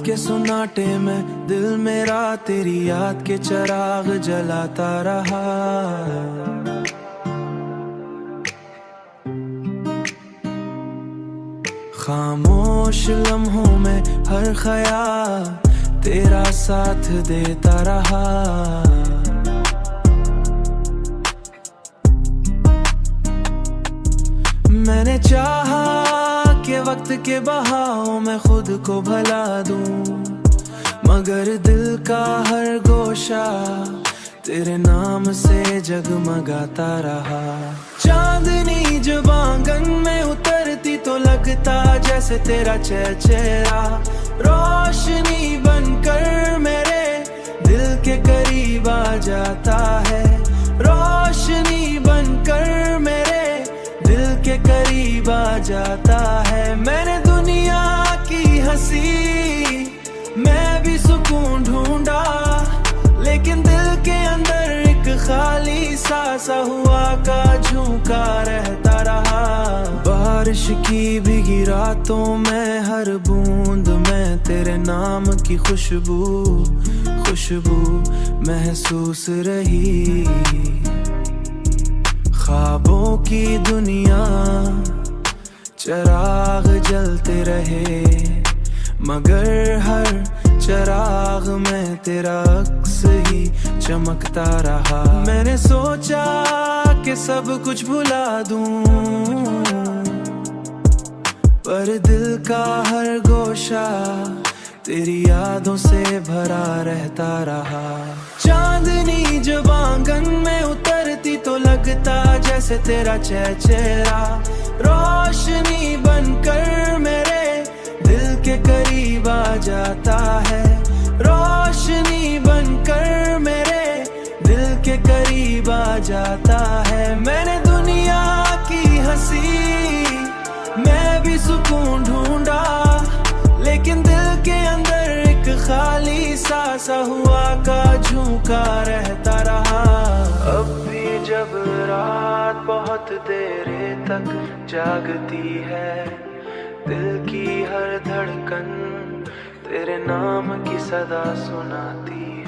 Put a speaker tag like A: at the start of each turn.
A: रात के सुनाटे में दिल मेरा तेरी याद के चिराग जलाता रहा। खामोश लम्हों में हर ख्याल तेरा साथ देता रहा। मैंने चाहा कि वक्त के बहाव में खुद को भला दूं, मगर दिल का हर गोशा तेरे नाम से जगमगाता रहा। चांदनी जब आंगन में उतरती तो लगता जैसे तेरा चेहरा रोशनी बनकर मेरे दिल के करीब आ जाता है। रोशनी बनकर मेरे दिल के करीब आ जाता है। मैंने दुनिया की हंसी मैं भी सुकून ढूंढा, लेकिन दिल के अंदर एक खाली सा हुआ का झोंका रहता रहा। बारिश की भीगी रातों में हर बूंद में तेरे नाम की खुशबू महसूस रही। ख्वाबों की दुनिया चिराग जलते रहे, मगर हर चिराग में तेरा अक्स ही चमकता रहा। मैंने सोचा कि सब कुछ भुला दूं, पर दिल का हर गोशा तेरी यादों से भरा रहता रहा। चांदनी जब आंगन में उतरती तो लगता जैसे तेरा चेहरा रोशनी बनकर मेरे दिल के करीब आ जाता है। रोशनी बनकर मेरे दिल के करीब आ जाता है। मैंने दुनिया की हंसी मैं भी सुकून ढूंढा, लेकिन दिल के अंदर एक खाली सा हुआ का झोंका रहता रहा। अब भी जब रात बहुत देर तक जागती है, दिल की हर धड़कन तेरे नाम की सदा सुनाती है।